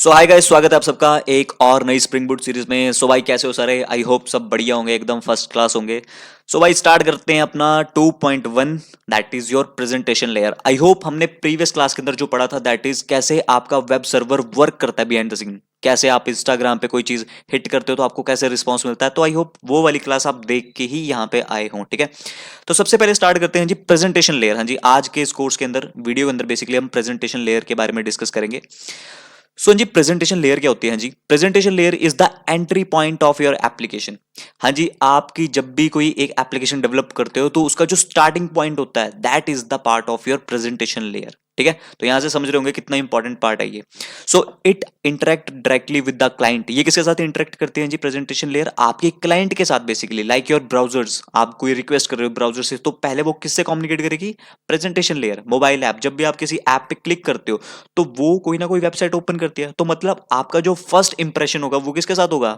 सो hi guys, स्वागत है आप सबका एक और नई स्प्रिंग बूट सीरीज में। सो भाई कैसे हो सारे? आई होप सब बढ़िया होंगे, एकदम फर्स्ट क्लास होंगे। सो भाई स्टार्ट करते हैं अपना 2.1, that is your presentation layer. I hope हमने प्रीवियस क्लास के अंदर जो पढ़ा था दैट इज कैसे आपका वेब सर्वर वर्क करता है बिहाइंड द सीन, कैसे आप इंस्टाग्राम पे कोई चीज हिट करते हो तो आपको कैसे रिस्पॉन्स मिलता है। तो आई होप वो वाली क्लास आप देख के ही यहाँ पे आए हों, ठीक है। तो सबसे पहले स्टार्ट करते हैं जी प्रेजेंटेशन लेयर। हाँ जी, आज के इस कोर्स के अंदर वीडियो के अंदर बेसिकली हम प्रेजेंटेशन लेयर के बारे में डिस्कस करेंगे। सो जी प्रेजेंटेशन लेयर क्या होती है? हाँ जी, presentation layer is the entry point of your application. हाँ जी, आपकी जब भी कोई एक एप्लीकेशन डेवलप करते हो तो उसका जो स्टार्टिंग पॉइंट होता है that is the part of your presentation layer, ठीक है। तो यहां से समझ रहे होंगे कितना इंपॉर्टेंट पार्ट है ये। So it interact directly with the client. ये किसके साथ इंटरेक्ट करते हैं जी प्रेजेंटेशन लेयर? आपके क्लाइंट के साथ बेसिकली, लाइक योर ब्राउजर्स। आप कोई रिक्वेस्ट कर रहे हो ब्राउजर से तो पहले वो किससे कम्युनिकेट करेगी? Presentation layer. मोबाइल ऐप, जब भी आप किसी ऐप पे क्लिक करते हो तो वो कोई ना कोई वेबसाइट ओपन करती है, तो मतलब आपका जो फर्स्ट इंप्रेशन होगा वो किसके साथ होगा?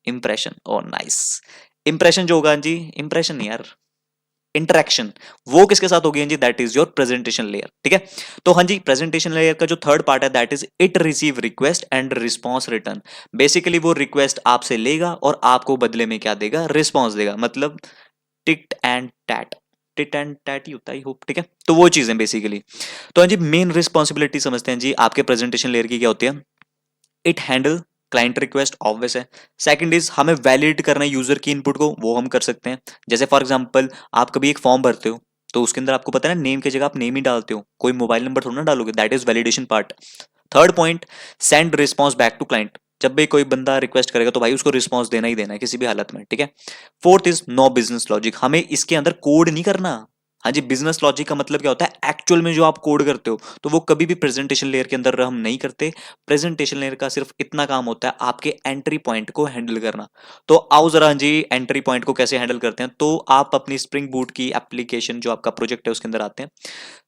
इंप्रेशन। ओ नाइस। इंप्रेशन जो होगा जी, इंप्रेशन नहीं यार, इंटरेक्शन, वो किसके साथ होगी जी? That is your presentation layer, ठीक है। तो हाँ जी, प्रेजेंटेशन लेयर का जो थर्ड पार्ट है that is it receive request and response return. Basically वो रिक्वेस्ट आपसे लेगा और आपको बदले में क्या देगा? रिस्पॉन्स देगा। मतलब tit and tat, tit and tat ही होता है, होप, ठीक है। तो वो चीजें बेसिकली। तो हाँ जी, मेन रिस्पॉन्सिबिलिटी समझते हैं जी आपके प्रेजेंटेशन लेयर की क्या होती है। It handle client request, obvious है। सेकंड इज हमें वैलिडेट करना है यूजर की इनपुट को, वो हम कर सकते हैं। जैसे फॉर एग्जांपल आप कभी एक फॉर्म भरते हो तो उसके अंदर आपको पता है ना, नेम की जगह आप नेम ही डालते हो, कोई मोबाइल नंबर थोड़ा ना डालोगे, that is validation part. Third point, send response back to client. जब भी कोई बंदा रिक्वेस्ट करेगा तो भाई उसको रिस्पॉन्स देना ही देना है किसी भी हालत में, ठीक है। Fourth is no business logic. हमें इसके अंदर कोड नहीं करना। हाँ जी, बिजनेस लॉजिक का मतलब क्या होता है? एक्चुअल में जो आप कोड करते हो तो वो कभी भी प्रेजेंटेशन लेयर के अंदर हम नहीं करते। प्रेजेंटेशन लेयर का सिर्फ इतना काम होता है आपके एंट्री पॉइंट को हैंडल करना। तो आओ जरा हाँ जी, एंट्री पॉइंट को कैसे हैंडल करते हैं, तो आप अपनी स्प्रिंग बूट की एप्लीकेशन जो आपका प्रोजेक्ट है उसके अंदर आते हैं।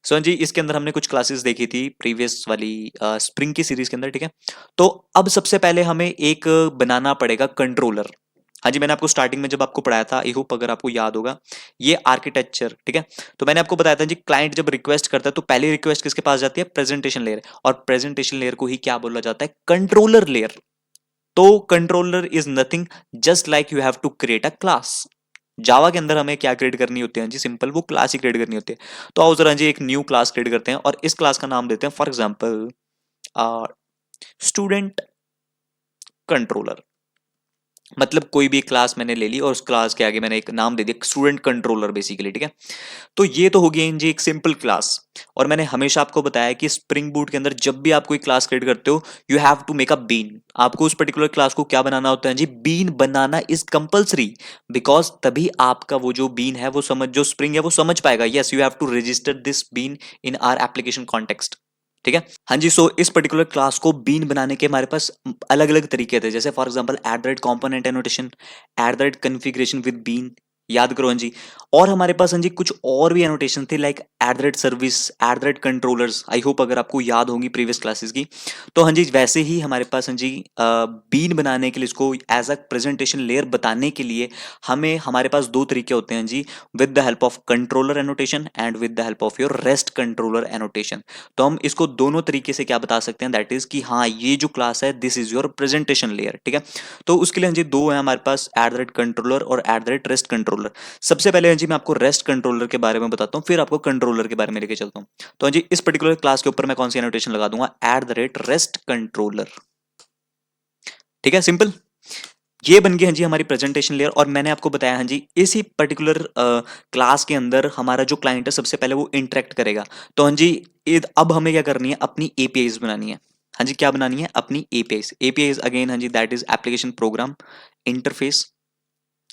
सो हाँ जी, इसके अंदर हमने कुछ क्लासेस देखी थी प्रीवियस वाली स्प्रिंग की सीरीज के अंदर, ठीक है। तो अब सबसे पहले हमें एक बनाना पड़ेगा कंट्रोलर। हाँ जी, मैंने आपको स्टार्टिंग में जब आपको पढ़ाया था, आई होप अगर आपको याद होगा, ये आर्किटेक्चर, ठीक है। तो मैंने आपको बताया था जी, क्लाइंट जब रिक्वेस्ट करता है तो पहली रिक्वेस्ट किसके पास जाती है? Presentation layer. और प्रेजेंटेशन लेयर को ही क्या बोला जाता है? Controller layer. तो controller is nothing, just like you have to create a class. Java के अंदर हमें क्या क्रिएट करनी होती है जी? सिंपल, वो क्लास ही क्रिएट करनी होती है। तो आओ जरा जी एक न्यू क्लास क्रिएट करते हैं और इस क्लास का नाम देते हैं फॉर एग्जांपल स्टूडेंट कंट्रोलर। मतलब कोई भी क्लास मैंने ले ली और उस क्लास के आगे मैंने एक नाम दे दिया स्टूडेंट कंट्रोलर बेसिकली, ठीक है। तो ये तो होगी जी एक सिंपल क्लास। और मैंने हमेशा आपको बताया कि स्प्रिंग बूट के अंदर जब भी आप कोई क्लास क्रिएट करते हो you have to make a bean. आपको उस पर्टिकुलर क्लास को क्या बनाना होता है जी? बीन बनाना इज कंपलसरी। बिकॉज तभी आपका वो जो बीन है वो समझ, जो स्प्रिंग है वो समझ पाएगा। Yes, you have to register this bean in our application context, ठीक है। हाँ जी, सो इस पर्टिकुलर क्लास को बीन बनाने के हमारे पास अलग अलग तरीके थे। जैसे for example at the rate component annotation, at the rate configuration with bean, याद करो हाँ जी। और हमारे पास हाँ जी कुछ और भी एनोटेशन थे, like eight the rate service, eight the rate controllers. I hope अगर आपको याद होगी प्रीवियस क्लासेस की। तो हाँ जी, वैसे ही हमारे पास हाँ जी बीन बनाने के लिए, इसको एज अ प्रेजेंटेशन लेयर बताने के लिए हमें, हमारे पास दो तरीके होते हैं जी, with the help of controller annotation and with the help of your rest controller annotation. तो हम इसको दोनों तरीके से क्या बता सकते हैं? दैट इज कि हाँ, ये जो क्लास है this is your presentation layer, ठीक है। तो उसके लिए हाँ जी दो है हमारे पास, एट द रेट कंट्रोलर और eight the rate rest controller. सबसे पहले हाँ जी मैं आपको रेस्ट कंट्रोलर के बारे में बताता हूँ, फिर आपको कंट्रोलर के बारे में लेके चलता हूँ। तो हाँ जी, इस पर्टिकुलर क्लास के ऊपर मैं कौन सी एनोटेशन लगा दूंगा? Eight the rate rest controller, ठीक है, सिंपल। ये बन गई हाँ जी हमारी प्रेजेंटेशन लेयर। और मैंने आपको बताया हाँ जी, इसी पर्टिकुलर क्लास के अंदर हमारा जो क्लाइंट है सबसे पहले वो इंटरेक्ट करेगा। तो हाँ जी, अब हमें क्या करनी है? अपनी एपीआईज बनानी है। हाँ जी, क्या बनानी है? अपनी एपीआईज। एपीआईज अगेन हाँ जी that is application program interface,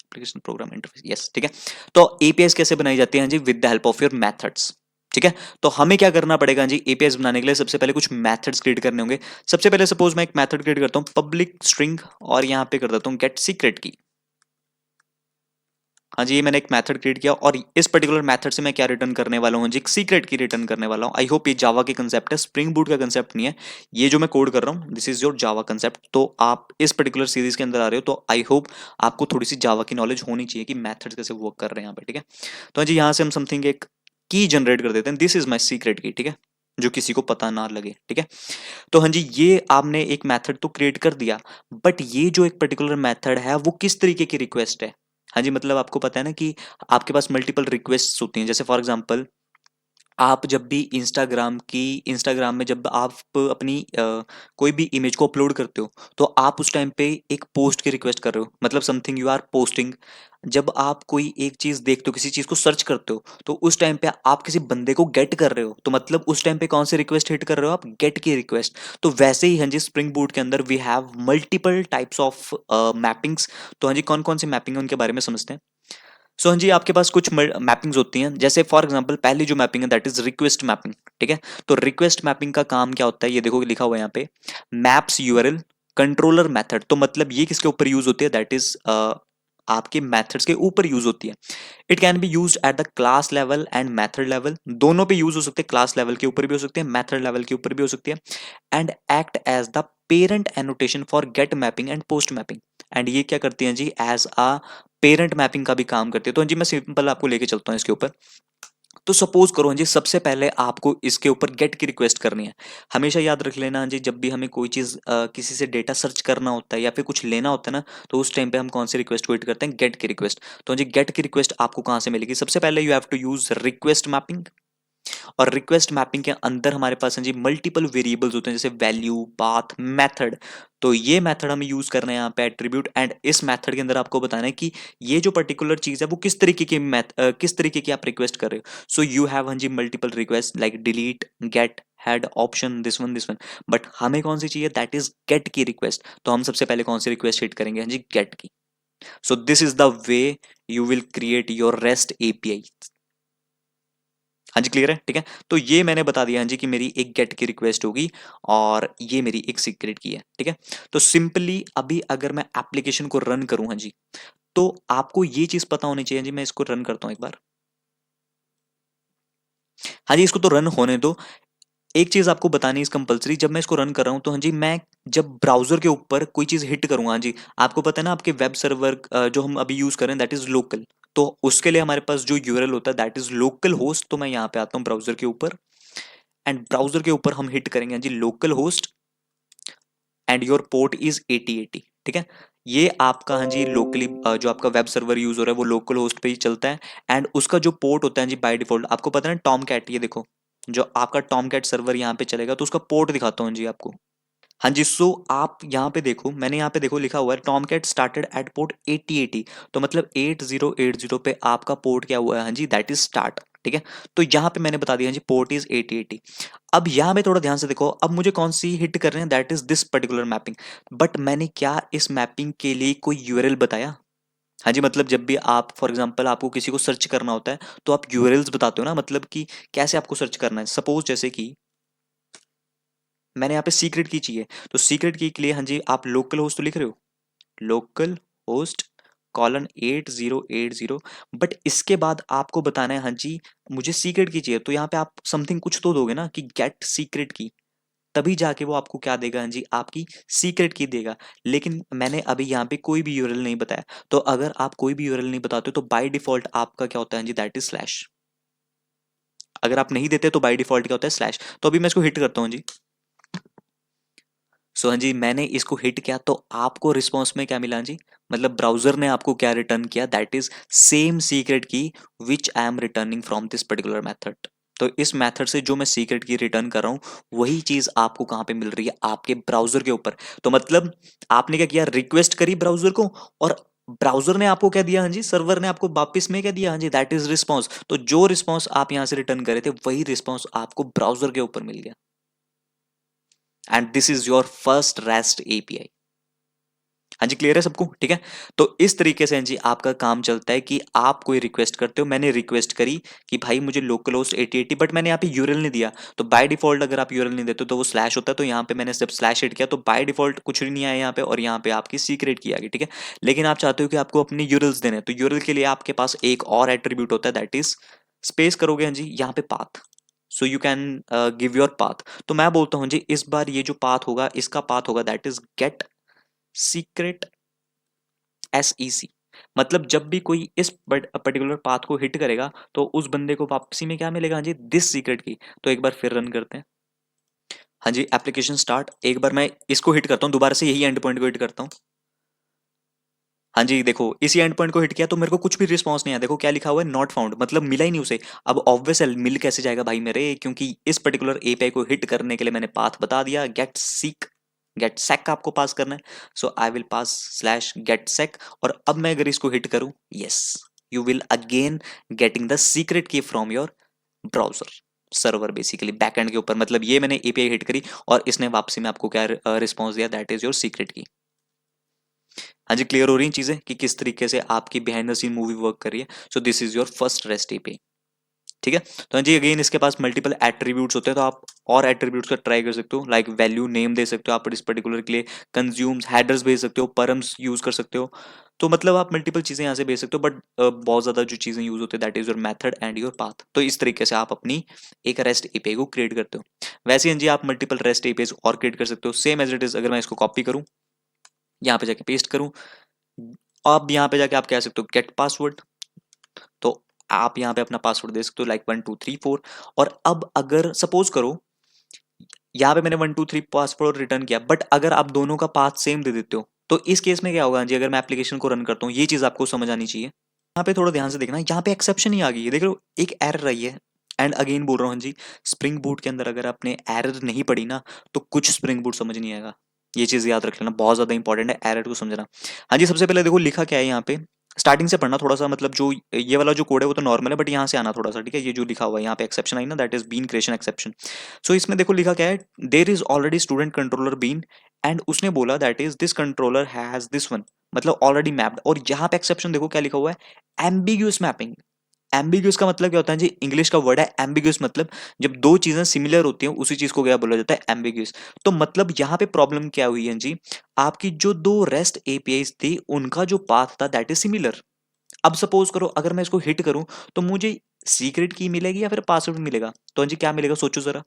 application program interface, yes, ठीक है। तो एपीआईज कैसे बनाई जाती है? हाँ जी, with the help of your methods, ठीक है। तो हमें क्या करना पड़ेगा जी एपीआईज बनाने के लिए? सबसे पहले कुछ मेथड्स क्रिएट करने होंगे। सबसे पहले सपोज मैं एक मेथड क्रिएट करता हूं पब्लिक स्ट्रिंग, और यहां पे कर देता हूं गेट सीक्रेट की। हाँ जी, ये मैंने एक मेथड क्रिएट किया और इस पर्टिकुलर मेथड से मैं क्या रिटर्न करने वाला हूँ जी? एक सीक्रेट की रिटर्न करने वाला हूँ। आई होप ये जावा की कंसेप्ट है, स्प्रिंग बूट का कंसेप्ट नहीं है। ये जो मैं कोड कर रहा हूँ this is your Java concept. तो आप इस पर्टिकुलर सीरीज के अंदर आ रहे हो तो आई होप आपको थोड़ी सी जावा की नॉलेज होनी चाहिए कि मैथड्स कैसे वर्क कर रहे हैं यहाँ पे, ठीक है। तो हाँ जी, यहाँ से हम समथिंग एक की जनरेट कर देते हैं, दिस इज माई सीक्रेट की, ठीक है। जो किसी को पता ना लगे, ठीक है। तो हाँ जी, ये आपने एक मेथड तो क्रिएट कर दिया, बट ये जो एक पर्टिकुलर मेथड है वो किस तरीके की रिक्वेस्ट है? हाँ जी, मतलब आपको पता है ना कि आपके पास मल्टीपल रिक्वेस्ट्स होती हैं। जैसे फॉर एग्जांपल, आप जब भी इंस्टाग्राम में जब आप अपनी कोई भी इमेज को अपलोड करते हो, तो आप उस टाइम पे एक पोस्ट की रिक्वेस्ट कर रहे हो, मतलब समथिंग यू आर पोस्टिंग। जब आप कोई एक चीज देखते हो, किसी चीज को सर्च करते हो, तो उस टाइम पे आप किसी बंदे को गेट कर रहे हो, तो मतलब उस टाइम पे कौन सी रिक्वेस्ट हिट कर रहे हो आप? गेट की रिक्वेस्ट। तो वैसे ही हाँ जी, स्प्रिंग बूट के अंदर we have multiple types of mappings. तो हाँ जी, कौन कौन सी मैपिंग है उनके बारे में समझते हैं। सो हाँ जी, आपके पास कुछ मैपिंग्स होती हैं। जैसे फॉर एग्जांपल, पहली जो मैपिंग है दैट इज रिक्वेस्ट मैपिंग, ठीक है। तो रिक्वेस्ट मैपिंग का काम क्या होता है, ये देखो लिखा हुआ है यहाँ पे, मैप्स यूआरएल कंट्रोलर मेथड। तो मतलब ये किसके ऊपर यूज होती है? दैट इज आपके मेथड्स के ऊपर यूज होती है। It can be use at the class level and method level, दोनों पे यूज हो सकते हैं। क्लास लेवल के ऊपर भी हो सकती है, मेथड लेवल के ऊपर भी हो सकती है। And act as the parent annotation for get mapping and post mapping. And ये क्या करती हैं जी? एज अ पेरेंट मैपिंग का भी काम करती है। तो जी मैं सिंपल आपको लेके चलता हूँ इसके ऊपर। तो सपोज करो हाँ जी, सबसे पहले आपको इसके ऊपर गेट की रिक्वेस्ट करनी है। हमेशा याद रख लेना हाँ जी, जब भी हमें कोई चीज किसी से डेटा सर्च करना होता है या फिर कुछ लेना होता है ना, तो उस टाइम पे हम कौन सी रिक्वेस्ट को हिट करते हैं? गेट की रिक्वेस्ट। तो हाँ जी, गेट की रिक्वेस्ट आपको कहाँ से मिलेगी? सबसे पहले you have to use request mapping. और रिक्वेस्ट मैपिंग के अंदर हमारे पास हैं जी मल्टीपल वेरिएबल्स होते हैं, जैसे वैल्यू, पाथ, मेथड। तो ये मेथड हम यूज कर रहे हैं यहाँ पे एट्रीब्यूट। एंड इस मेथड के अंदर आपको बताना है कि ये जो पर्टिकुलर चीज है वो किस तरीके की किस तरीके की आप रिक्वेस्ट कर रहे हो। सो यू हैव हाँ जी multiple request like delete, get, head, option, this one. But हमें कौन सी चाहिए? दैट इज गेट की रिक्वेस्ट। तो हम सबसे पहले कौन सी रिक्वेस्ट हिट करेंगे? हाँ जी, गेट की। सो this is the way you will create your rest API. हाँ जी, क्लियर है, ठीक है। तो ये मैंने बता दिया हाँ जी कि मेरी एक गेट की रिक्वेस्ट होगी और ये मेरी एक सीक्रेट की है, ठीक है। तो सिंपली अभी अगर मैं एप्लीकेशन को रन करूं हाँ जी, तो आपको ये चीज पता होनी चाहिए। हाँ जी, मैं इसको रन करता हूं एक बार। हाँ जी, इसको तो रन होने दो। एक चीज आपको बतानी है इस कंपलसरी, जब मैं इसको रन कर रहा हूं तो हाँ जी, मैं जब ब्राउजर के ऊपर कोई चीज हिट करूंगा हाँ जी, आपको पता है ना आपके वेब सर्वर जो हम अभी यूज कर रहे हैं दैट इज लोकल। तो उसके लिए हमारे पास जो यूआरएल होता है दैट इज लोकल होस्ट। तो मैं यहाँ पे आता हूँ ब्राउजर के ऊपर, एंड ब्राउजर के ऊपर हम हिट करेंगे हाँ जी local host, and your port is 8080, ठीक है। ये आपका हाँ जी लोकली जो आपका वेब सर्वर यूज हो रहा है वो लोकल होस्ट पे ही चलता है। एंड उसका जो पोर्ट होता है जी बाय डिफॉल्ट, आपको पता है ना टॉम कैट, ये देखो जो आपका टॉम कैट सर्वर यहाँ पे चलेगा, तो उसका पोर्ट दिखाता हूँ जी आपको। हाँ जी, सो आप यहाँ पे देखो, मैंने यहाँ पे देखो लिखा हुआ है Tomcat started at port 8080। तो मतलब 8080 पे आपका पोर्ट क्या हुआ है? हाँ जी, दैट इज स्टार्ट, ठीक है। तो यहाँ पे मैंने बता दिया हाँ जी पोर्ट इज 8080। अब यहाँ पे थोड़ा ध्यान से देखो, अब मुझे कौन सी हिट कर रहे हैं? That is this particular mapping. But मैंने क्या इस मैपिंग के लिए कोई यूआरएल बताया? हाँ जी, मतलब जब भी आप फॉर एग्जांपल आपको किसी को सर्च करना होता है, तो आप यूआरएल्स बताते हो ना, मतलब कि कैसे आपको सर्च करना है। सपोज जैसे कि मैंने यहाँ पे सीक्रेट की चाहिए, तो सीक्रेट की के लिए हाँ जी आप लोकल होस्ट तो लिख रहे हो, लोकल होस्ट कॉलन 8080। बट इसके बाद आपको बताना है हाँ जी मुझे सीक्रेट की चाहिए, तो यहाँ पे आप समथिंग कुछ तो दोगे ना कि गेट सीक्रेट की, तभी जाके वो आपको क्या देगा? हाँ जी आपकी सीक्रेट की देगा। लेकिन मैंने अभी यहाँ पे कोई भी यूआरएल नहीं बताया। तो अगर आप कोई भी यूआरएल नहीं बताते हो तो बाय डिफॉल्ट आपका क्या होता है? हाँ जी दैट इज स्लैश। अगर आप नहीं देते तो बाय डिफॉल्ट क्या होता है? स्लैश। तो अभी मैं इसको हिट करता हूँ जी। सो हाँ जी, मैंने इसको हिट किया तो आपको रिस्पॉन्स में क्या मिला जी? मतलब ब्राउजर ने आपको क्या रिटर्न किया? That is same secret key which I am returning from this particular method. तो इस मेथड से जो मैं सीक्रेट की रिटर्न कर रहा हूं वही चीज आपको कहां पे मिल रही है? आपके ब्राउजर के ऊपर। तो मतलब आपने क्या किया? रिक्वेस्ट करी ब्राउजर को, और ब्राउजर ने आपको क्या दिया? हाँ जी, सर्वर ने आपको वापस में क्या दिया? हाँ जी, दैट इज रिस्पॉन्स। तो जो रिस्पॉन्स आप यहां से रिटर्न करे थे वही रिस्पॉन्स आपको ब्राउजर के ऊपर मिल गया। And this is your first REST API. हाँ जी, क्लियर है सबको, ठीक है। तो इस तरीके से हाँ जी आपका काम चलता है कि आप कोई रिक्वेस्ट करते हो। मैंने रिक्वेस्ट करी कि भाई मुझे लोकल होस्ट 8080, बट मैंने यहाँ पे यूरल नहीं दिया। तो बाय डिफॉल्ट अगर आप यूरल नहीं देते तो वो स्लैश होता है। तो यहाँ पे मैंने जब स्लैश हिट किया तो बाय डिफॉल्ट कुछ भी नहीं आया यहाँ पे, और यहाँ पे आपकी सीक्रेट की आ गई, ठीक है। लेकिन आप चाहते हो कि आपको अपने यूरल्स देने हैं, तो यूरल के लिए आपके पास एक और एट्रीब्यूट होता है दैट इज स्पेस करोगे हाँ जी यहाँ पे path. So you can give your path. तो मैं बोलता हूँ जी इस बार ये जो पाथ होगा इसका पाथ होगा that is gate secret SEC। मतलब जब भी कोई इस पर्टिकुलर पाथ को हिट करेगा तो उस बंदे को वापसी में क्या मिलेगा? हाँ जी, दिस सीक्रेट की। तो एक बार फिर रन करते हैं। हाँ जी, एप्लीकेशन स्टार्ट। एक बार मैं इसको हिट करता हूँ, दोबारा से यही एंड पॉइंट को हिट करता हूँ। हाँ जी, देखो इसी एंड पॉइंट को हिट किया तो मेरे को कुछ भी रिस्पॉन्स नहीं आया। देखो क्या लिखा हुआ है, नॉट फाउंड, मतलब मिला ही नहीं उसे। अब ऑब्वियस है मिल कैसे जाएगा भाई मेरे, क्योंकि इस पर्टिकुलर एपीआई को हिट करने के लिए मैंने पाथ बता दिया, गेट सेक आपको पास करना है। So I will pass slash get sec. और अब मैं अगर इसको हिट करूं, yes, you will again getting the secret key from your browser server, basically backend के ऊपर। मतलब ये मैंने एपीआई हिट करी और इसने वापसी में आपको क्या रिस्पॉन्स दिया, दैट इज योर सीक्रेट की। हाँ जी, क्लियर हो रही हैं चीजें कि किस तरीके से आपकी behind the scene movie work कर रही है। So this is your first REST API. ठीक है। तो हाँ जी, अगेन इसके पास मल्टीपल एट्रीब्यूट्स होते हैं, तो आप और एट्रीब्यूट्स का ट्राई कर सकते हो। लाइक वैल्यू नेम दे सकते हो आप इस पर्टिकुलर के लिए, कंज्यूम्स हेडर्स भेज सकते हो, परम्स यूज कर सकते हो। तो मतलब आप मल्टीपल चीजें यहाँ से भेज सकते हो, बट बहुत ज्यादा जो चीजें यूज होती है that is your method and your path. तो इस तरीके से आप अपनी एक रेस्ट एपीआई को क्रिएट करते हो। वैसे हाँ जी, आप मल्टीपल रेस्ट एपीआई और क्रिएट कर सकते हो, सेम एज इट इज। अगर मैं इसको कॉपी करूँ, यहाँ पे जाके पेस्ट करूँ, अब यहाँ पे जाके आप कह सकते हो गेट पासवर्ड। तो आप यहाँ पे अपना पासवर्ड दे सकते हो, लाइक 1234। और अब अगर सपोज करो यहाँ पे मैंने 123 पासवर्ड रिटर्न किया, बट अगर आप दोनों का पाथ सेम दे देते हो तो इस केस में क्या होगा जी, अगर मैं एप्लीकेशन को रन करता हूँ, ये चीज आपको समझ आनी चाहिए। यहाँ पे थोड़ा ध्यान से देखना, यहाँ पे एक्सेप्शन ही आ गई है, देख लो एक एरर आई है। एंड अगेन बोल रहा हूँ जी, स्प्रिंग बूट के अंदर अगर आपने एरर नहीं पढ़ी ना तो कुछ स्प्रिंग बूट समझ नहीं आएगा। ये चीज याद रख लेना, बहुत ज्यादा इंपॉर्टेंट है एरर को समझना। हाँ जी, सबसे पहले देखो लिखा क्या है यहाँ पे, स्टार्टिंग से पढ़ना थोड़ा सा। मतलब जो ये वाला जो कोड है वो तो नॉर्मल है, बट यहाँ से आना थोड़ा सा, ठीक है। ये जो लिखा हुआ है यहाँ पे एक्सेप्शन आई ना, that is bean creation exception. So इसमें देखो लिखा क्या है, there is already student controller bean, and उसने बोला that is this controller has this one, मतलब ऑलरेडी मैप्ड। और यहाँ पे एक्सेप्शन देखो क्या लिखा हुआ है, एम्बिग्यूअस मैपिंग। एम्बिग्यूअस का मतलब क्या होता है जी, इंग्लिश का वर्ड है एम्बिग्यूअस, मतलब जब दो चीजें सिमिलर होती हैं उसी चीज को क्या बोला जाता है, एम्बिग्यूअस। तो मतलब यहाँ पे प्रॉब्लम क्या हुई है जी, आपकी जो दो रेस्ट एपीआई थी उनका जो पाथ था दैट इज सिमिलर। अब सपोज करो अगर मैं इसको हिट करूं तो मुझे सीक्रेट की मिलेगी या फिर पासवर्ड मिलेगा? तो जी क्या मिलेगा, सोचो जरा।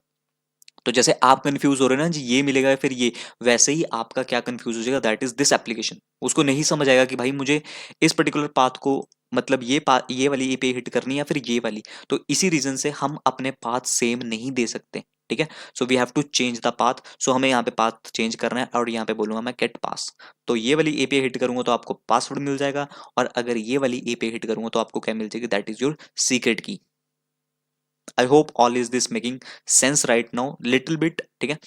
तो जैसे आप कंफ्यूज हो रहे हैं ना जी, ये मिलेगा या फिर ये, वैसे ही आपका क्या कंफ्यूज हो जाएगा, दैट इज दिस एप्लीकेशन। उसको नहीं समझ आएगा कि भाई मुझे इस पर्टिकुलर पाथ को, मतलब ये वाली एपीआई हिट करनी है या फिर ये वाली। तो इसी रीजन से हम अपने पाथ सेम नहीं दे सकते, ठीक है। So we have to change the path. So हमें यहाँ पे पाथ चेंज करना है और यहाँ पे बोलूंगा मैं गेट पास। तो ये वाली एपीआई हिट करूंगा तो आपको पासवर्ड मिल जाएगा, और अगर ये वाली एपीआई हिट करूंगा तो आपको क्या मिल जाएगी, दैट इज योर सीक्रेट की। आई hope all is this making sense right now, little bit, ठीक है।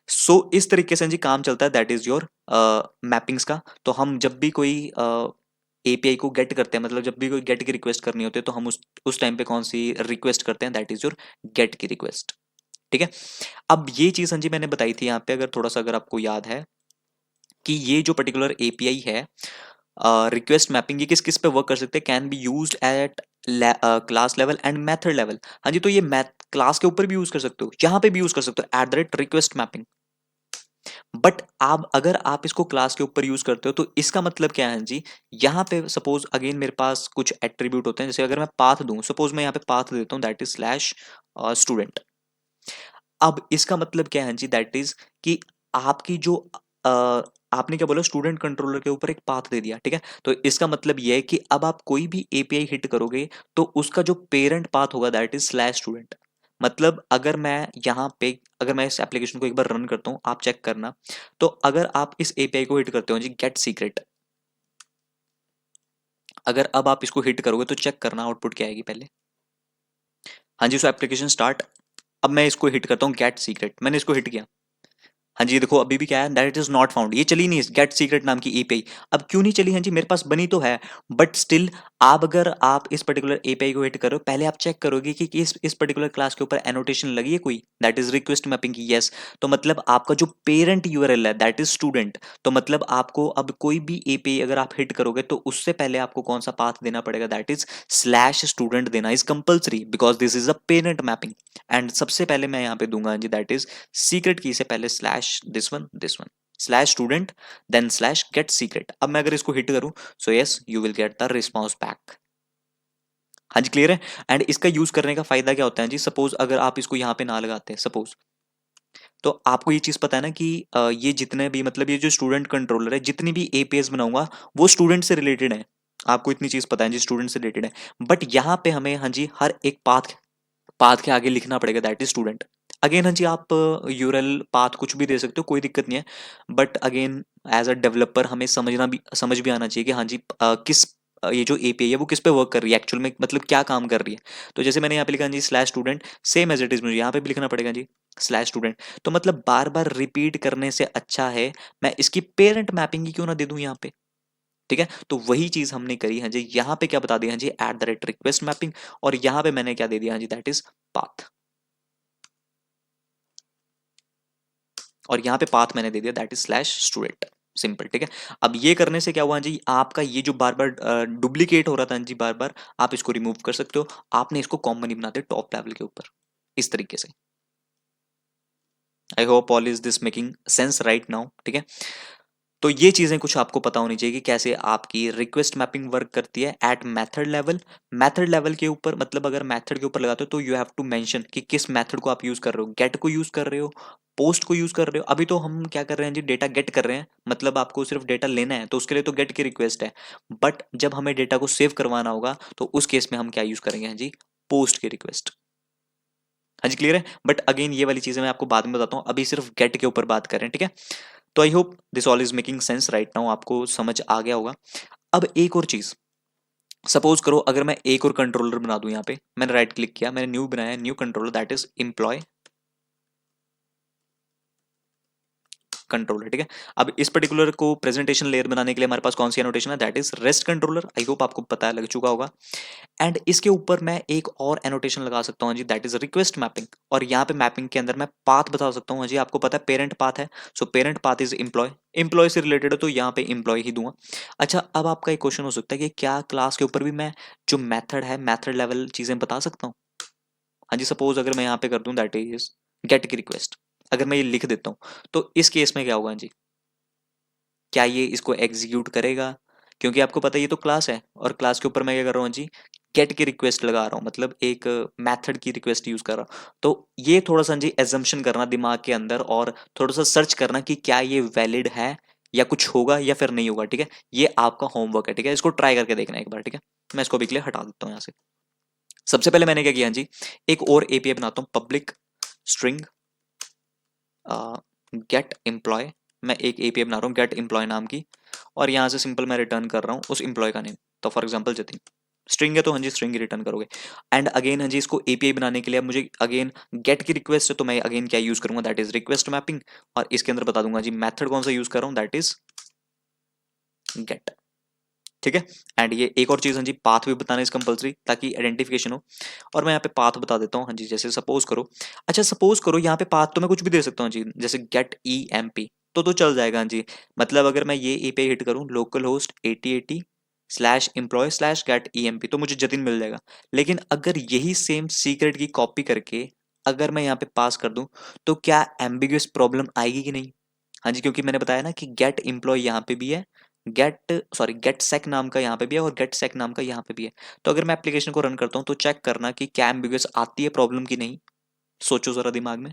सो इस तरीके से जी काम चलता है, दैट इज योर मैपिंग्स का। तो हम जब भी कोई एपीआई को गेट करते हैं, मतलब जब भी कोई गेट की रिक्वेस्ट करनी होती है तो हम उस टाइम पे कौन सी रिक्वेस्ट करते हैं, दैट इज योर गेट की रिक्वेस्ट, ठीक है। अब ये चीज हाँ जी मैंने बताई थी यहाँ पे, अगर थोड़ा सा अगर आपको याद है कि ये जो पर्टिकुलर एपीआई है रिक्वेस्ट मैपिंग, ये किस किस पे वर्क कर सकते हैं, can be used eight class level and method level. हाँ जी, तो ये मैथ क्लास के ऊपर भी यूज कर सकते हो, यहाँ पे भी यूज कर सकते हो, eight the rate request mapping. But आप अगर आप इसको क्लास के ऊपर यूज करते हो तो इसका मतलब क्या है जी, यहाँ पे सपोज अगेन मेरे पास कुछ एट्रीब्यूट होते हैं, जैसे अगर मैं पाथ दूं, सपोज मैं यहाँ पे पाथ देता हूँ दैट इज स्लैश स्टूडेंट। अब इसका मतलब क्या है जी, दैट इज कि आपकी जो आपने क्या बोला, स्टूडेंट कंट्रोलर के ऊपर एक पाथ दे दिया, ठीक है। तो इसका मतलब ये है कि अब आप कोई भी एपीआई हिट करोगे तो उसका जो पेरेंट पाथ होगा दैट इज स्लैश स्टूडेंट। मतलब अगर मैं यहाँ पे, अगर मैं इस एप्लीकेशन को एक बार रन करता हूँ, आप चेक करना। तो अगर आप इस एपीआई को हिट करते हो जी, गेट सीक्रेट, अगर अब आप इसको हिट करोगे तो चेक करना आउटपुट क्या आएगी पहले। हाँ जी, सो एप्लीकेशन स्टार्ट। अब मैं इसको हिट करता हूँ गेट सीक्रेट, मैंने इसको हिट किया। हाँ जी, देखो अभी भी क्या है, दैट इज नॉट फाउंड, ये चली नहीं गेट सीक्रेट नाम की एपीआई। अब क्यों नहीं चली? हाँ जी, मेरे पास बनी तो है, बट स्टिल आप अगर आप इस पर्टिकुलर एपीआई को हिट करो, पहले आप चेक करोगे कि इस पर्टिकुलर क्लास के ऊपर एनोटेशन लगी है कोई, दैट इज रिक्वेस्ट मैपिंग की, यस। तो मतलब आपका जो पेरेंट यूआरएल है दैट इज स्टूडेंट। तो मतलब आपको अब कोई भी एपीआई अगर आप हिट करोगे तो उससे पहले आपको कौन सा पाथ देना पड़ेगा, दैट इज स्लैश स्टूडेंट देना is compulsory, because this is a parent mapping. And सबसे पहले मैं यहाँ पे दूंगा जी, दैट इज सीक्रेट की से पहले slash this one slash student, then slash get secret. अब मैं अगर इसको हिट करूं, so yes you will get the response back. हाँ जी, क्लियर है। एंड इसका यूज करने का फायदा क्या होता है जी, सपोज अगर आप इसको यहाँ पे ना लगाते हैं सपोज, तो आपको ये चीज पता है ना कि ये जितने भी, मतलब ये जो स्टूडेंट कंट्रोलर है, जितनी भी एपीएस बनाऊंगा वो स्टूडेंट से रिलेटेड है। आपको इतनी चीज पता है जी, स्टूडेंट से रिलेटेड है। बट यहाँ पे हमें हाँ जी हर एक पाथ पाथ के आगे लिखना पड़ेगा, दैट इज स्टूडेंट। अगेन हाँ जी आप यूरल पाथ कुछ भी दे सकते हो, कोई दिक्कत नहीं है। But again as a developer हमें समझ भी आना चाहिए कि हाँ जी किस ये जो एपीआई है वो किस पे वर्क कर रही है एक्चुअल में, मतलब क्या काम कर रही है। तो जैसे मैंने यहाँ पे लिखा हाँ जी slash student, same as it is मुझे यहाँ पे भी लिखना पड़ेगा जी स्लैश स्टूडेंट। तो मतलब बार बार रिपीट करने से अच्छा है मैं इसकी पेरेंट मैपिंग ही क्यों ना दे दूं यहाँ पे। ठीक है, तो वही चीज हमने करी है जी। यहाँ पे क्या बता दिया है जी, at the rate request mapping, और यहाँ पे मैंने क्या दे दिया है जी, दैट इज पाथ। और यहाँ पे पाथ मैंने दे दिया that is slash student, simple. ठीक है, अब ये करने से क्या हुआ जी, आपका ये जो बार बार डुप्लीकेट हो रहा था जी बार बार, आप इसको रिमूव कर सकते हो। आपने इसको कॉमन ही बना दिया टॉप लेवल के ऊपर, इस तरीके से। आई hope all is this making sense right now. ठीक है, तो ये चीजें कुछ आपको पता होनी चाहिए कि कैसे आपकी रिक्वेस्ट मैपिंग वर्क करती है at method level. Method level के ऊपर मतलब अगर मेथड के ऊपर लगाते हो तो यू हैव टू मेंशन कि किस मेथड को आप यूज कर रहे हो, गेट को यूज कर रहे हो, पोस्ट को यूज कर रहे हो। अभी तो हम क्या कर रहे हैं जी, डेटा गेट कर रहे हैं, मतलब आपको सिर्फ डेटा लेना है तो उसके लिए तो गेट की रिक्वेस्ट है। बट जब हमें डेटा को सेव करवाना होगा तो उस केस में हम क्या यूज करेंगे हाँ जी, पोस्ट की रिक्वेस्ट। हाँ जी क्लियर है, बट अगेन ये वाली चीजें मैं आपको बाद में बताता हूँ, अभी सिर्फ गेट के ऊपर बात करें। ठीक है, तो I hope this all is making sense right now, आपको समझ आ गया होगा। अब एक और चीज, सपोज करो अगर मैं एक और कंट्रोलर बना दूं, यहाँ पे मैंने राइट क्लिक किया, मैंने न्यू बनाया, new controller that is employee controller. ठीक है, अब इस पर्टिकुलर को प्रेजेंटेशन लेयर बनाने के लिए हमारे पास कौन सी एनोटेशन है, that is rest controller. I hope आपको पता लग चुका होगा। एंड इसके ऊपर मैं एक और एनोटेशन लगा सकता हूँ जी, दैट इज रिक्वेस्ट मैपिंग। और यहाँ पे मैपिंग के अंदर मैं पाथ बता सकता हूँ जी, आपको पता है पेरेंट पाथ है, so parent path is employee. Employee से रिलेटेड है तो यहाँ पे एम्प्लॉय ही दूंगा। अच्छा, अब आपका एक क्वेश्चन हो सकता है कि क्या क्लास के ऊपर भी मैं जो मेथड है, मेथड लेवल चीजें बता सकता हूँ। हाँ जी, सपोज अगर मैं यहाँ पे कर दूं दैट इज गेट की रिक्वेस्ट, अगर मैं ये लिख देता हूँ तो इस केस में क्या होगा जी, क्या ये इसको एग्जीक्यूट करेगा। क्योंकि आपको पता है ये तो क्लास है, और क्लास के ऊपर मैं क्या कर रहा हूँ जी, गेट की रिक्वेस्ट लगा रहा हूँ, मतलब एक मेथड की रिक्वेस्ट यूज कर रहा हूँ। तो ये थोड़ा सा जी एजम्पशन करना दिमाग के अंदर, और थोड़ा सा सर्च करना कि क्या ये वैलिड है या कुछ होगा या फिर नहीं होगा। ठीक है, ये आपका होमवर्क है। ठीक है, इसको ट्राई करके देखना एक बार। ठीक है, मैं इसको अभी के लिए हटा देता हूँ यहाँ से। सबसे पहले मैंने क्या किया जी, एक और एपीआई बनाता हूँ, पब्लिक स्ट्रिंग गेट एम्प्लॉय। मैं एक एपीआई बना रहा हूँ गेट एम्प्लॉय नाम की, और यहाँ से सिंपल मैं रिटर्न कर रहा हूँ उस एम्प्लॉय का नेम। तो फॉर एग्जांपल जतिन, स्ट्रिंग है तो हाँ जी स्ट्रिंग ही रिटर्न करोगे। एंड अगेन हाँ जी इसको एपीआई बनाने के लिए मुझे अगेन गेट की रिक्वेस्ट है, तो मैं अगेन क्या यूज करूंगा, दैट इज रिक्वेस्ट मैपिंग। और इसके अंदर बता दूंगा जी मेथड कौन सा यूज कर रहा हूँ, दैट इज गेट। ठीक है, एंड ये एक और चीज हाँ जी, पाथ भी बताना इज कंपलसरी ताकि आइडेंटिफिकेशन हो। और मैं यहाँ पे पाथ बता देता हूँ हाँ जी, जैसे सपोज करो, अच्छा सपोज करो यहाँ पे पाथ तो मैं कुछ भी दे सकता हूँ जी, जैसे गेट ई एम पी तो चल जाएगा हाँ जी। मतलब अगर मैं ये एपीआई हिट करूँ localhost 8080 slash employee slash get E M P, तो मुझे जतिन मिल जाएगा। लेकिन अगर यही सेम सीक्रेट की कॉपी करके अगर मैं यहाँ पे पास कर दूं, तो क्या एम्बिगुअस प्रॉब्लम आएगी कि नहीं। हाँ जी, क्योंकि मैंने बताया ना कि गेट एम्प्लॉय यहाँ पे भी है, गेट सेक नाम का यहाँ पे भी है, और गेट सेक नाम का यहाँ पे भी है। तो अगर मैं एप्लीकेशन को रन करता हूँ तो चेक करना कि क्या एम्बिगुअस आती है प्रॉब्लम की नहीं। सोचो जरा दिमाग में।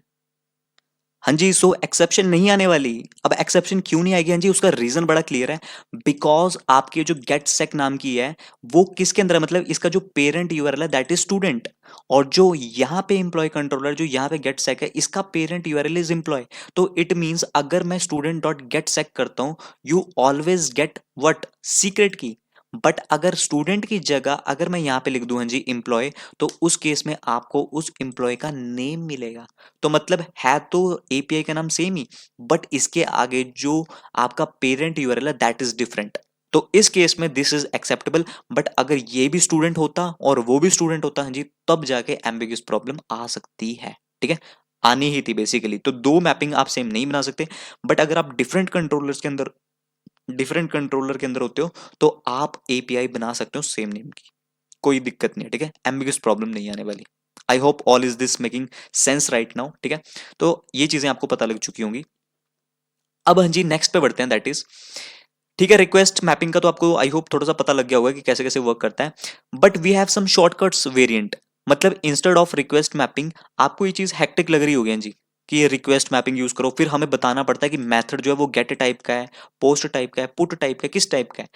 हाँ जी, सो एक्सेप्शन नहीं आने वाली। अब एक्सेप्शन क्यों नहीं आएगी हाँ जी, उसका रीजन बड़ा क्लियर है। बिकॉज आपकी जो गेट सेक नाम की है वो किसके अंदर है, मतलब इसका जो पेरेंट यूआरएल है दैट इज स्टूडेंट, और जो यहाँ पे एम्प्लॉय कंट्रोलर जो यहाँ पे गेट सेक है इसका पेरेंट यूआरएल इज एम्प्लॉय। तो इट मींस अगर मैं स्टूडेंट डॉट गेट सेक करता हूँ, you always get what, secret की। बट अगर स्टूडेंट की जगह अगर मैं यहाँ पे लिख दूं हाँ जी एम्प्लॉय, तो उस केस में आपको उस एम्प्लॉय का नेम मिलेगा। तो मतलब है तो एपीआई का नाम सेम ही, बट इसके आगे जो आपका पेरेंट यूआरएल है दैट इज डिफरेंट। तो इस केस में दिस इज एक्सेप्टेबल। बट अगर ये भी स्टूडेंट होता और वो भी स्टूडेंट होता हाँ जी, तब जाके एम्बिगुअस प्रॉब्लम आ सकती है। ठीक है, आनी ही थी बेसिकली। तो दो मैपिंग आप सेम नहीं बना सकते, बट अगर आप डिफरेंट कंट्रोलर के अंदर होते हो तो आप एपीआई बना सकते हो सेम नेम की, कोई दिक्कत नहीं है। ठीक है, एम्बिगुअस प्रॉब्लम नहीं आने वाली। आई hope all is this making sense right now. ठीक है, तो ये चीजें आपको पता लग चुकी होंगी। अब हाँ जी नेक्स्ट पे बढ़ते हैं, दैट इज ठीक है, रिक्वेस्ट मैपिंग का तो आपको आई होप थोड़ा सा पता लग गया होगा कि कैसे कैसे वर्क करता है। But we have some shortcuts variant, मतलब इंस्टेड ऑफ रिक्वेस्ट मैपिंग, आपको ये चीज हेक्टिक लग रही होगी हाँ जी कि ये रिक्वेस्ट मैपिंग यूज करो, फिर हमें बताना पड़ता है कि मेथड जो है वो गेट टाइप का है, पोस्ट टाइप का है, पुट टाइप का है, किस टाइप का है।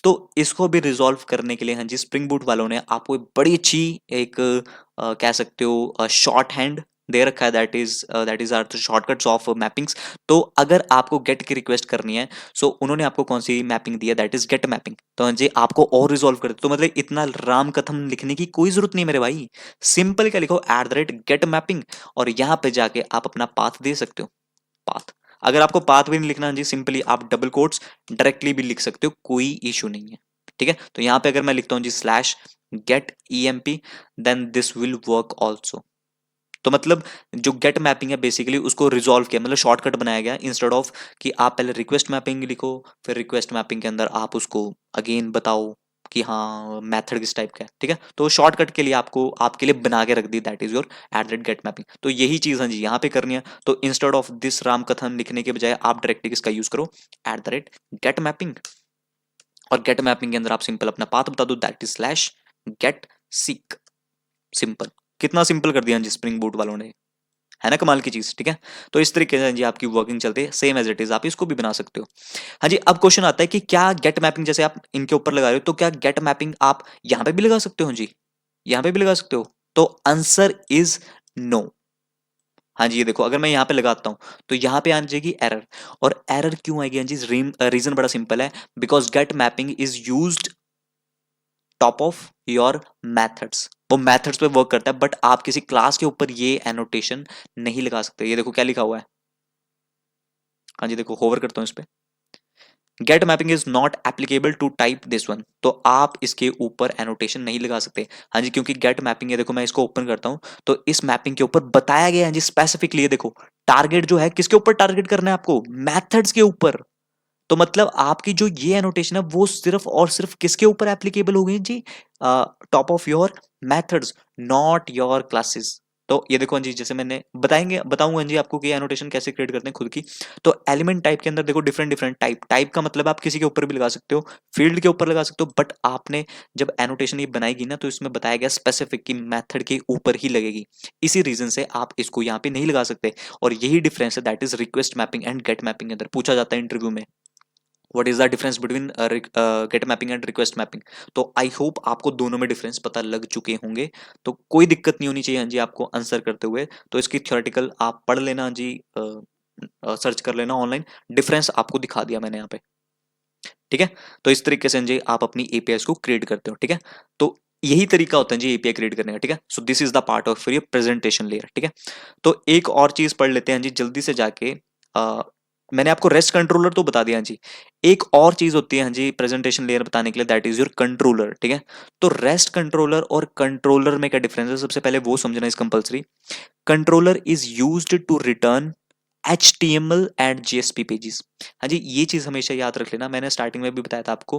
तो इसको भी रिजॉल्व करने के लिए हाँ जी स्प्रिंग बूट वालों ने आपको एक बड़ी अच्छी एक कह सकते हो शॉर्ट हैंड दे रखा है, that is our shortcuts of mappings. तो अगर आपको गेट की रिक्वेस्ट करनी है, सो उन्होंने आपको कौन सी मैपिंग दी है, दैट इज गेट मैपिंग। तो हाँ जी आपको और रिजॉल्व कर दे, तो मतलब इतना राम कथम लिखने की कोई जरूरत नहीं मेरे भाई। सिंपल क्या लिखो, at the rate get mapping, और यहाँ पे जाके आप अपना पाथ दे सकते हो। पाथ, अगर आपको पाथ भी नहीं लिखना जी, सिंपली आप डबल कोट्स डायरेक्टली भी लिख सकते हो, कोई इशू नहीं है। ठीक है, तो यहां पे अगर मैं लिखता हूं जी slash get EMP, then this will work also. तो मतलब जो गेट मैपिंग है बेसिकली उसको रिजॉल्व किया, मतलब शॉर्टकट बनाया गया, इंस्टेड ऑफ कि आप पहले रिक्वेस्ट मैपिंग लिखो, फिर रिक्वेस्ट मैपिंग के अंदर आप उसको अगेन बताओ कि हाँ मेथड किस टाइप का है। ठीक है, तो शॉर्टकट के लिए आपको आपके लिए बना के रख दी, that is your at that get mapping. तो यही चीज हाँ जी यहाँ पे करनी है। तो इंस्टेड ऑफ दिस राम कथन लिखने के बजाय आप डायरेक्टली किसका यूज करो, at the rate get mapping. और गेट मैपिंग के अंदर आप सिंपल अपना पाथ बता दो, that is slash get seek. Simple, कितना सिंपल कर दिया जी स्प्रिंग बूट वालों ने, है ना कमाल की चीज। ठीक है, तो इस तरीके से जी आपकी वर्किंग चलती है, सेम एज इट इज आप इसको भी बना सकते हो। हाँ जी, अब क्वेश्चन आता है कि क्या गेट मैपिंग जैसे आप इनके ऊपर लगा रहे हो, तो क्या गेट मैपिंग आप यहां पे भी लगा सकते हो जी, यहां पे भी लगा सकते हो? तो आंसर इज नो। हाँ जी, ये देखो अगर मैं यहाँ पे लगाता हूँ तो यहाँ पे आ जाएगी एरर। और एरर क्यों आएगी? हाँ जी, रीजन बड़ा सिंपल है, because get mapping is used top of your methods. वो मैथड्स पे वर्क करता है, बट आप किसी क्लास के ऊपर ये एनोटेशन नहीं लगा सकते। ये देखो क्या लिखा हुआ है, हाँ जी देखो होवर करता हूँ इस पे, get mapping is not applicable to type this one. तो आप इसके ऊपर एनोटेशन नहीं लगा सकते। हाँ जी, क्योंकि गेट मैपिंग है, देखो मैं इसको ओपन करता हूं तो इस मैपिंग के ऊपर बताया गया है जी स्पेसिफिकली, ये देखो टारगेट जो है किसके ऊपर टारगेट करना है आपको, मैथड्स के ऊपर। तो मतलब आपकी जो ये एनोटेशन है वो सिर्फ और सिर्फ किसके ऊपर एप्लीकेबल हो गई जी, top of your methods, not your classes. तो ये देखो जी, जैसे मैंने बताऊंगा जी आपको कि एनोटेशन कैसे क्रिएट करते हैं खुद की। तो एलिमेंट टाइप के अंदर देखो डिफरेंट डिफरेंट टाइप का मतलब आप किसी के ऊपर भी लगा सकते हो, फील्ड के ऊपर लगा सकते हो, बट आपने जब एनोटेशन ये बनाएगी ना तो इसमें बताया गया स्पेसिफिक कि मेथड के ऊपर ही लगेगी। इसी रीजन से आप इसको यहाँ पे नहीं लगा सकते। और यही डिफरेंस है, that is request mapping and get mapping के अंदर पूछा जाता है इंटरव्यू में, what is the difference between get mapping and request mapping. तो आई होप आपको दोनों में डिफरेंस पता लग चुके होंगे, तो कोई दिक्कत नहीं होनी चाहिए हाँ जी आपको आंसर करते हुए। तो इसकी थ्योरेटिकल आप पढ़ लेना हाँ जी, सर्च कर लेना ऑनलाइन, डिफरेंस आपको दिखा दिया मैंने यहाँ पे। ठीक है, तो इस तरीके से हाँ जी आप अपनी एपीआई को क्रिएट करते हो। ठीक है, तो यही तरीका होता है जी एपीआई क्रिएट करने का। ठीक है, so this is the part of your presentation layer. ठीक है, तो एक और चीज पढ़ लेते हैं जी जल्दी से जाके। मैंने आपको रेस्ट कंट्रोलर तो बता दिया जी, एक और चीज होती है हाँ जी प्रेजेंटेशन लेयर बताने के लिए, दैट इज योर कंट्रोलर। ठीक है, तो रेस्ट कंट्रोलर और कंट्रोलर में क्या डिफरेंस है, सबसे पहले वो समझना is compulsory. Controller is used to return HTML and JSP pages. हाँ जी, ये चीज हमेशा याद रख लेना, मैंने स्टार्टिंग में भी बताया था आपको।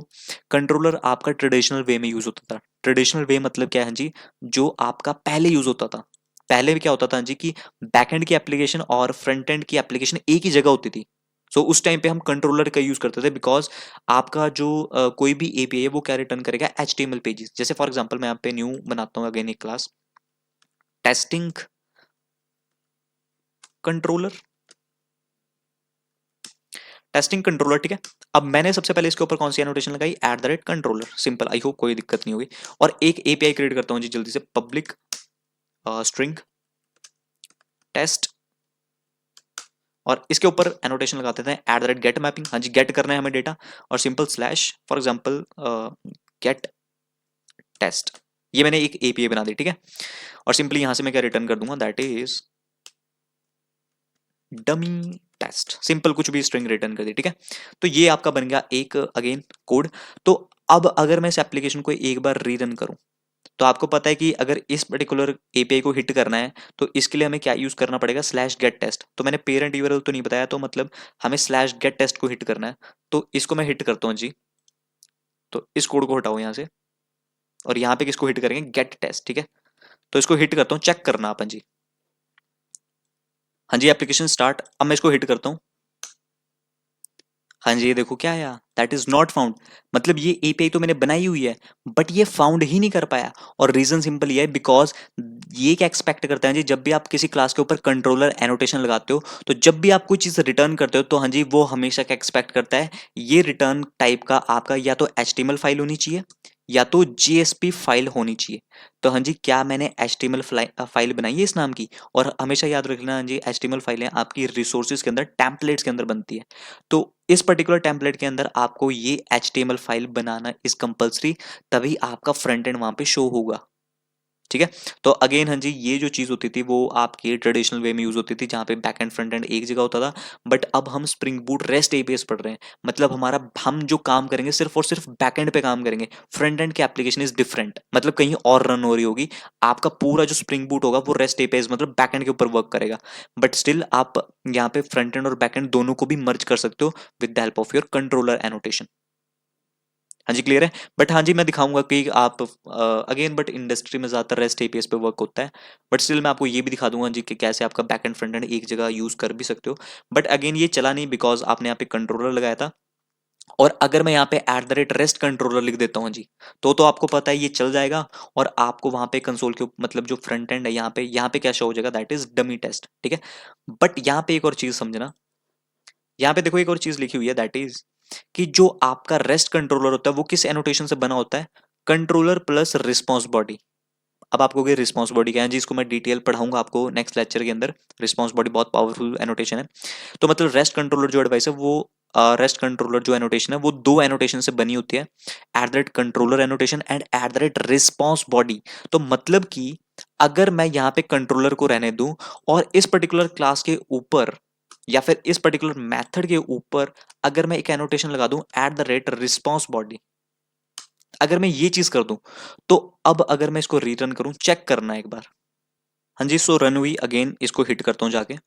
कंट्रोलर आपका ट्रेडिशनल वे में यूज होता था। ट्रेडिशनल वे मतलब क्या है जी, जो आपका पहले यूज होता था। पहले भी क्या होता था जी कि बैकएंड की एप्लीकेशन और फ्रंट एंड की एप्लीकेशन एक ही जगह होती थी। सो उस टाइम पे हम कंट्रोलर का यूज करते थे, बिकॉज आपका जो कोई भी एपीआई है वो क्या रिटर्न करेगा, HTML पेजेस। जैसे फॉर एग्जांपल मैं यहाँ पे न्यू बनाता हूँ अगेन एक class, testing controller, testing controller. ठीक है, अब मैंने सबसे पहले इसके ऊपर कौन सी एनोटेशन लगाई, eight the rate controller. Simple, I hope कोई दिक्कत नहीं होगी। और एक एपीआई क्रिएट करता हूं जी जल्दी से, पब्लिक स्ट्रिंग टेस्ट, और इसके ऊपर एनोटेशन लगाते थे at the rate get mapping. हाँ जी, गेट करना है हमें डेटा, और simple slash for example get test. ये मैंने एक एपीआई बना दी। ठीक है, और सिंपली यहां से मैं क्या रिटर्न कर दूंगा, that is dummy test. Simple कुछ भी स्ट्रिंग रिटर्न कर दी। ठीक है, तो ये आपका बन गया एक अगेन कोड। तो अब अगर मैं इस एप्लीकेशन को एक बार रीरन करूं, तो आपको पता है कि अगर इस पर्टिकुलर एपीआई को हिट करना है तो इसके लिए हमें क्या यूज करना पड़ेगा, स्लैश गेट टेस्ट। तो मैंने पेरेंट यूआरएल तो नहीं बताया, तो मतलब हमें स्लैश गेट टेस्ट को हिट करना है। तो इसको मैं हिट करता हूँ जी, तो इस कोड को हटाओ यहाँ से, और यहाँ पे किसको हिट करेंगे, गेट टेस्ट। ठीक है, तो इसको हिट करता हूँ, चेक करना अपन जी। हाँ जी, एप्लीकेशन स्टार्ट। अब मैं इसको हिट करता हूँ, हाँ जी, ये देखो क्या आया, दैट इज नॉट फाउंड। मतलब ये एपीआई तो मैंने बनाई हुई है, बट ये फाउंड ही नहीं कर पाया। और रीजन सिंपल ये है, बिकॉज ये क्या एक्सपेक्ट करता है जी, जब भी आप किसी क्लास के ऊपर कंट्रोलर एनोटेशन लगाते हो, तो जब भी आप कोई चीज रिटर्न करते हो, तो हाँ जी वो हमेशा क्या एक्सपेक्ट करता है, ये रिटर्न टाइप का आपका या तो एचटीएमएल फाइल होनी चाहिए या तो जेएसपी फाइल होनी चाहिए। तो हाँ जी, क्या मैंने एचटीएमएल फाइल बनाई है इस नाम की। और हमेशा याद रखना हाँ जी, एचटीएमएल फाइलें आपकी रिसोर्सेज के अंदर, टेम्पलेट्स के अंदर बनती है। तो इस पर्टिकुलर टेम्पलेट के अंदर आपको ये HTML file banana is compulsory, तभी आपका फ्रंट एंड वहां पे शो होगा। ठीक है। तो अगेन हाँ जी, ये जो चीज होती थी वो आपके ट्रेडिशनल वे में यूज होती थी, जहां पे बैक एंड फ्रंट एंड एक जगह होता था। बट अब हम स्प्रिंग बूट रेस्ट एपीएस पढ़ रहे हैं, मतलब हम जो काम करेंगे सिर्फ और सिर्फ बैक एंड पे काम करेंगे। फ्रंट एंड की एप्लीकेशन इज डिफरेंट, मतलब कहीं और रन हो रही होगी। आपका पूरा जो स्प्रिंग बूट होगा वो रेस्ट एपीएस मतलब बैक एंड के ऊपर वर्क करेगा। बट स्टिल आप यहाँ पे फ्रंट एंड और बैक एंड दोनों को भी मर्ज कर सकते हो with the help of your controller annotation. हाँ जी, क्लियर है। बट हाँ जी, मैं दिखाऊंगा कि आप अगेन, बट इंडस्ट्री में ज्यादातर रेस्ट एपीएस पे वर्क होता है। बट स्टिल मैं आपको ये भी दिखा दूंगा जी कि कैसे आपका बैक एंड फ्रंट एंड एक जगह यूज कर भी सकते हो। बट अगेन ये चला नहीं, बिकॉज आपने यहाँ पे कंट्रोलर लगाया था। और अगर मैं यहाँ पे @REST कंट्रोलर लिख देता हूँ जी, तो आपको पता है ये चल जाएगा। और आपको वहां पे कंसोल के मतलब जो फ्रंट एंड है, यहाँ पे क्या शो हो जाएगा, दैट इज डमी टेस्ट। ठीक है। बट यहाँ पे एक और चीज समझना, यहाँ पे देखो एक और चीज लिखी हुई है, दैट इज कि जो आपका रेस्ट कंट्रोलर होता है वो किस एनोटेशन से बना होता है, कंट्रोलर प्लस रिस्पॉन्स बॉडी। अब आपको रिस्पॉन्स बॉडी क्या है जी, इसको मैं डिटेल पढ़ाऊंगा आपको नेक्स्ट लेक्चर के अंदर। रिस्पॉन्स बॉडी बहुत पावरफुल एनोटेशन है। तो मतलब रेस्ट कंट्रोलर जो एडवाइस है वो, रेस्ट कंट्रोलर जो एनोटेशन है वो दो एनोटेशन से बनी होती है, @controller annotation and @response body. तो मतलब कि अगर मैं यहाँ पे कंट्रोलर को रहने दूं और इस पर्टिकुलर क्लास के ऊपर या फिर इस पर्टिकुलर मेथड के ऊपर अगर मैं एक एनोटेशन लगा दूं @रिस्पॉन्स बॉडी, अगर मैं ये चीज कर दूं, तो अब अगर मैं इसको रिटर्न करूं, चेक करना एक बार। हाँ जी, सो रन हुई। अगेन इसको हिट करता हूं जाके।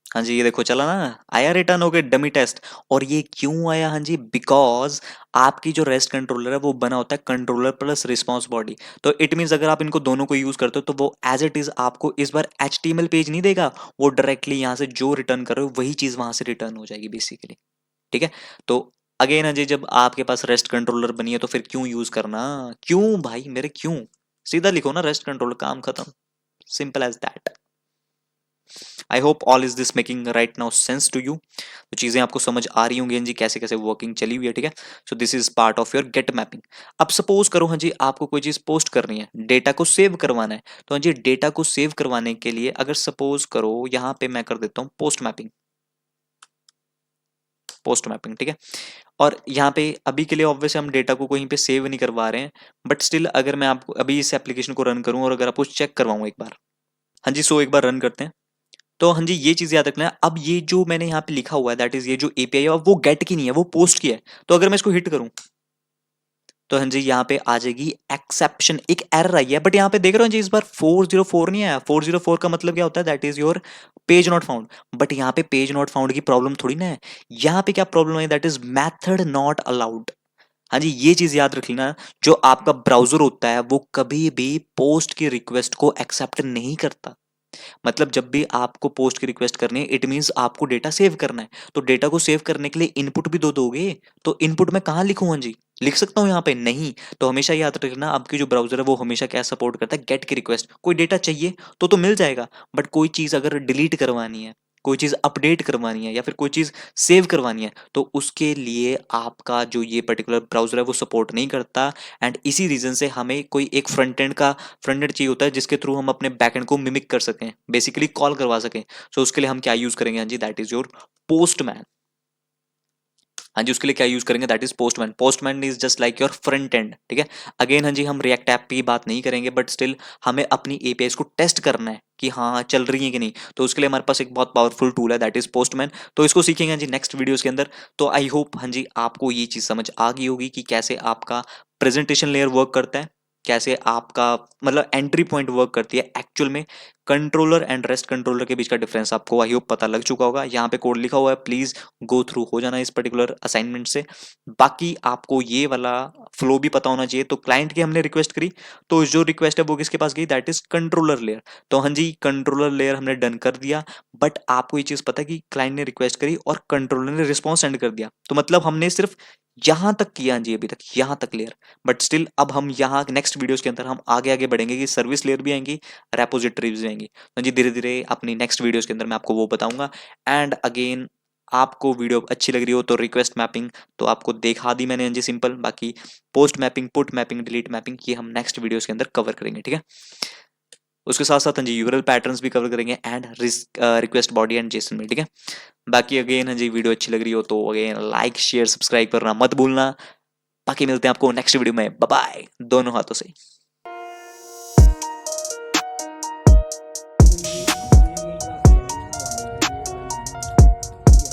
हाँ जी, ये देखो चला ना, आया रिटर्न हो गया डमी टेस्ट। और ये क्यों आया, हाँ जी, बिकॉज आपकी जो रेस्ट कंट्रोलर है वो बना होता है कंट्रोलर प्लस रिस्पॉन्स बॉडी। तो इट मीन्स अगर आप इनको दोनों को यूज करते हो, तो वो एज इट इज आपको इस बार HTML पेज नहीं देगा, वो डायरेक्टली यहाँ से जो रिटर्न कर रहे हो वही चीज वहां से रिटर्न हो जाएगी बेसिकली। ठीक है। तो अगेन अजय, जब आपके पास रेस्ट कंट्रोलर बनी है तो फिर क्यों यूज करना, क्यों भाई मेरे क्यों, सीधा लिखो ना रेस्ट कंट्रोलर, काम खत्म, simple as that. I hope all is this making right now sense to you. तो चीजें आपको समझ आ रही होंगी हाँ जी, कैसे कैसे वर्किंग चली हुई है। ठीक है। So this is part of your gate mapping. अब सपोज करो हाँ जी, आपको कोई चीज पोस्ट करनी है, डेटा को सेव करवाना है। तो हाँ जी, डेटा को सेव करवाने के लिए अगर सपोज करो यहाँ पे मैं कर देता हूँ पोस्ट मैपिंग, पोस्ट मैपिंग। ठीक है। और यहाँ पे अभी के लिए ऑब्वियसली हम डेटा को कहीं पे सेव नहीं करवा रहे हैं, बट स्टिल अगर मैं आपको अभी इस एप्लीकेशन को रन करूं और अगर आपको चेक करवाऊं एक बार। हाँ जी, सो एक बार रन करते हैं। तो हाँ जी, ये चीज याद रखना है। अब ये जो मैंने यहाँ पे लिखा हुआ है, दैट इज ये जो एपीआई है वो गेट की नहीं है, वो पोस्ट की है। तो अगर मैं इसको हिट करूं, तो हाँ जी यहाँ पे आ जाएगी एक्सेप्शन, एक एरर आई है। बट यहाँ पे देख रहे हो जी, इस बार 404 नहीं आया। 404 का मतलब क्या होता है, that is your page not found. But यहाँ पे पेज नॉट फाउंड की प्रॉब्लम थोड़ी ना है, यहाँ पे क्या प्रॉब्लम है, that is method not allowed. हाँ जी, ये चीज याद रख लेना, जो आपका ब्राउजर होता है वो कभी भी पोस्ट की रिक्वेस्ट को एक्सेप्ट नहीं करता। मतलब जब भी आपको पोस्ट की रिक्वेस्ट करनी है, इट मींस आपको डेटा सेव करना है। तो डेटा को सेव करने के लिए इनपुट भी दो दोगे, तो इनपुट मैं कहाँ लिखूं, हाँ जी लिख सकता हूँ यहाँ पे नहीं। तो हमेशा याद रखना, आपकी जो ब्राउजर है वो हमेशा क्या सपोर्ट करता है, गेट की रिक्वेस्ट। कोई डेटा चाहिए तो मिल जाएगा, बट कोई चीज अगर डिलीट करवानी है, कोई चीज अपडेट करवानी है या फिर कोई चीज सेव करवानी है, तो उसके लिए आपका जो ये पर्टिकुलर ब्राउजर है वो सपोर्ट नहीं करता। एंड इसी रीजन से हमें कोई एक फ्रंट एंड चाहिए होता है, जिसके थ्रू हम अपने बैक एंड को मिमिक कर सकें, बेसिकली कॉल करवा सकें। सो उसके लिए हम क्या यूज करेंगे, हाँ जी दैट इज योर पोस्टमैन। हाँ जी, उसके लिए क्या यूज करेंगे, that is postman. Postman is just like your front end. ठीक है। अगेन हाँ जी, हम रिएक्ट ऐप की बात नहीं करेंगे, बट स्टिल हमें अपनी एपीआई को टेस्ट करना है कि हाँ चल रही है कि नहीं। तो उसके लिए हमारे पास एक बहुत पावरफुल टूल है, दैट इज पोस्टमैन। तो इसको सीखेंगे हाँ जी नेक्स्ट वीडियोस के अंदर। तो आई होप हाँ जी आपको ये चीज समझ आ गई होगी कि कैसे आपका प्रेजेंटेशन लेयर वर्क करता है। कैसे आपका मतलब एंट्री पॉइंट वर्क करती है एक्चुअल में। कंट्रोलर एंड रेस्ट कंट्रोलर के बीच का डिफरेंस आपको आई होप पता लग चुका होगा। यहाँ पे कोड लिखा हुआ है, प्लीज गो थ्रू हो जाना इस पर्टिकुलर असाइनमेंट से। बाकी आपको ये वाला फ्लो भी पता होना चाहिए। तो क्लाइंट की हमने रिक्वेस्ट करी, तो जो रिक्वेस्ट है वो किसके पास गई, दैट इज कंट्रोलर लेयर। तो हाँ जी, कंट्रोलर लेयर हमने डन कर दिया। बट आपको ये चीज पता है कि क्लाइंट ने रिक्वेस्ट करी और कंट्रोलर ने रिस्पॉन्स सेंड कर दिया, तो मतलब हमने सिर्फ यहां तक किया जी, अभी तक यहां तक लेयर। बट स्टिल अब हम यहाँ नेक्स्ट वीडियोस के अंदर हम आगे आगे बढ़ेंगे कि सर्विस लेयर भी आएंगी, रेपोजिटरीज भी आएंगी। तो जी धीरे धीरे अपनी नेक्स्ट वीडियोस के अंदर मैं आपको वो बताऊंगा। एंड अगेन, आपको वीडियो अच्छी लग रही हो तो रिक्वेस्ट मैपिंग तो आपको देखा दी मैंने जी, सिंपल। बाकी post mapping, put mapping, delete mapping ये हम नेक्स्ट वीडियोस के अंदर कवर करेंगे, ठीक है। उसके साथ साथ हाँ जी यूआरएल पैटर्न्स भी कवर करेंगे and request body and Jason में, ठीक है। बाकी अगेन हाँ जी, वीडियो अच्छी लग रही हो तो अगेन लाइक शेयर सब्सक्राइब करना मत भूलना। बाकी मिलते हैं आपको नेक्स्ट वीडियो में, बाय बाय दोनों हाथों से।